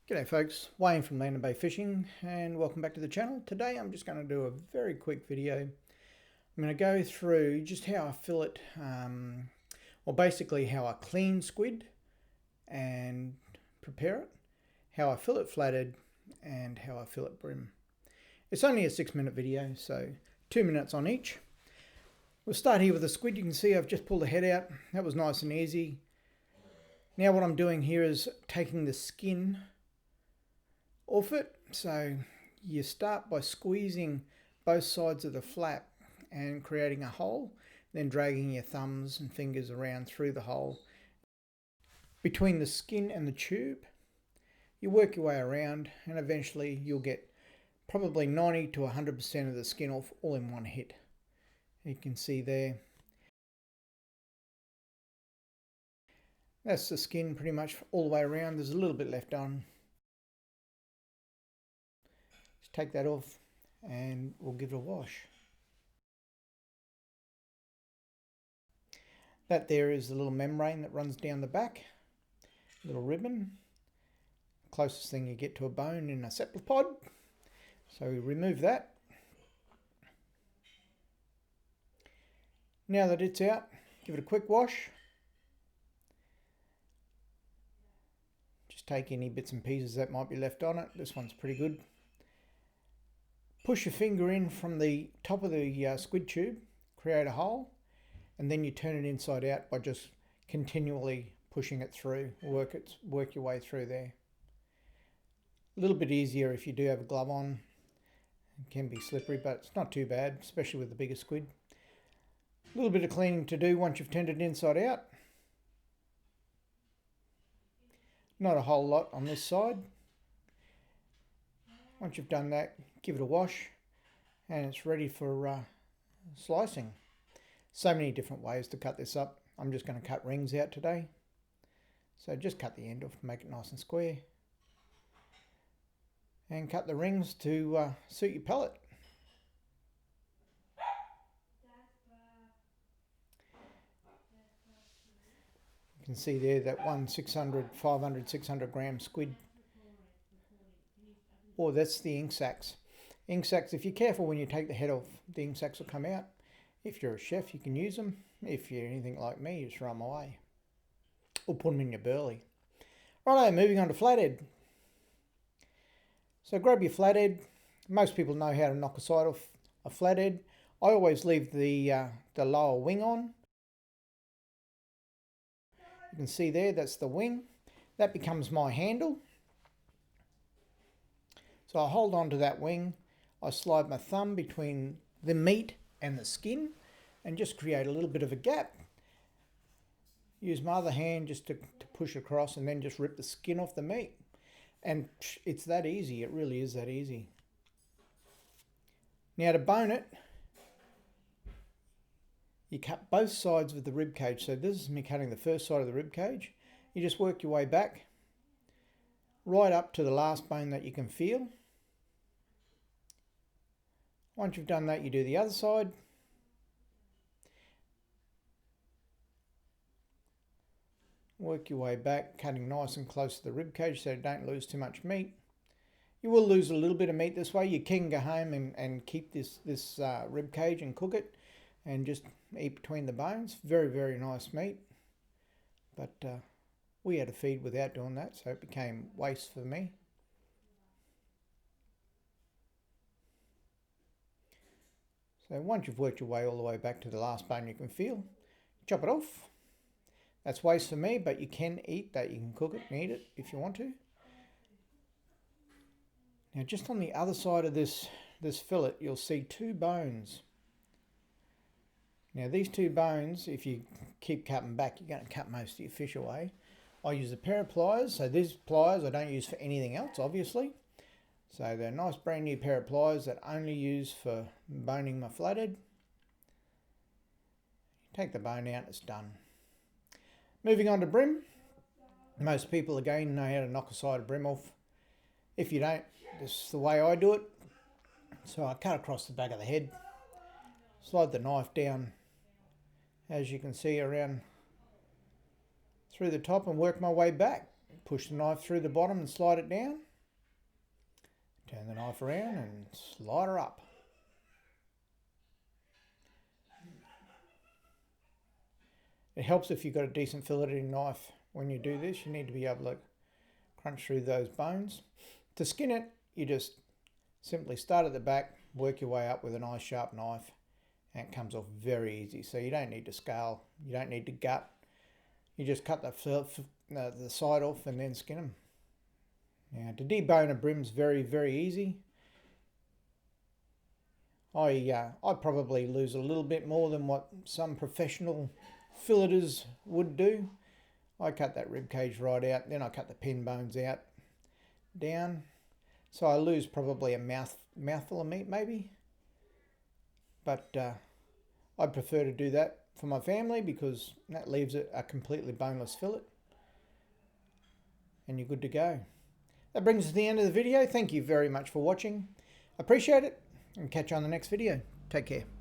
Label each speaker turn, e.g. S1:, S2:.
S1: G'day folks, Wayne from Bay Fishing and welcome back to the channel. Today I'm just going to do a very quick video. I'm going to go through just how I fillet, or basically how I clean squid and prepare it, how I fillet flathead and how I fillet brim. It's only a 6-minute video, so 2 minutes on each. We'll start here with the squid. You can see I've just pulled the head out. That was nice and easy. Now what I'm doing here is taking the skin off it. So you start by squeezing both sides of the flap and creating a hole, then dragging your thumbs and fingers around through the hole. Between the skin and the tube, you work your way around and eventually you'll get probably 90 to 100% of the skin off all in one hit. You can see there. That's the skin pretty much all the way around. There's a little bit left on. Take that off and we'll give it a wash. That there is the little membrane that runs down the back, little ribbon, closest thing you get to a bone in a cephalopod. So we remove that. Now that it's out, give it a quick wash. Just take any bits and pieces that might be left on it. This one's pretty good. Push your finger in from the top of the squid tube, create a hole, and then you turn it inside out by just continually pushing it through. Work your way through there. A little bit easier if you do have a glove on. It can be slippery, but it's not too bad, especially with the bigger squid. A little bit of cleaning to do once you've turned it inside out. Not a whole lot on this side. Once you've done that, give it a wash and it's ready for slicing. So many different ways to cut this up. I'm just going to cut rings out today. So just cut the end off to make it nice and square. And cut the rings to suit your palate. You can see there that one 500, 600 gram squid. Or that's the ink sacs. Ink sacs, if you're careful when you take the head off, the ink sacs will come out. If you're a chef, you can use them. If you're anything like me, you just throw them away. Or put them in your burley. Righto, moving on to flathead. So grab your flathead. Most people know how to knock a side off a flathead. I always leave the lower wing on. You can see there, that's the wing. That becomes my handle. So I hold on to that wing, I slide my thumb between the meat and the skin and just create a little bit of a gap. Use my other hand just to push across and then just rip the skin off the meat. And it's that easy, it really is that easy. Now to bone it, you cut both sides of the rib cage. So this is me cutting the first side of the rib cage. You just work your way back, right up to the last bone that you can feel. Once you've done that, you do the other side. Work your way back, cutting nice and close to the rib cage so you don't lose too much meat. You will lose a little bit of meat this way. You can go home and keep this rib cage and cook it and just eat between the bones. Very, very nice meat. But we had a feed without doing that, so it became waste for me. So once you've worked your way all the way back to the last bone you can feel, chop it off. That's waste for me, but you can eat that. You can cook it and eat it if you want to. Now just on the other side of this fillet, you'll see 2 bones. Now these 2 bones, if you keep cutting back, you're going to cut most of your fish away. I use a pair of pliers. So these pliers I don't use for anything else, obviously. So they're a nice brand new pair of pliers that I only use for boning my flathead. Take the bone out, it's done. Moving on to brim. Most people again know how to knock a side of brim off. If you don't, this is the way I do it. So I cut across the back of the head, slide the knife down, as you can see, around through the top and work my way back. push the knife through the bottom and slide it down. Turn the knife around and slide her up. It helps if you've got a decent filleting knife. When you do this, you need to be able to crunch through those bones. To skin it, you just simply start at the back, work your way up with a nice sharp knife, and it comes off very easy. So you don't need to scale, you don't need to gut. You just cut the side off and then skin them. Now, to debone a brim's very, very easy. I probably lose a little bit more than what some professional filleters would do. I cut that rib cage right out, then I cut the pin bones out, down. So I lose probably a mouthful of meat maybe. But I prefer to do that for my family because that leaves it a completely boneless fillet. And you're good to go. That brings us to the end of the video. Thank you very much for watching. Appreciate it, and catch you on the next video. Take care.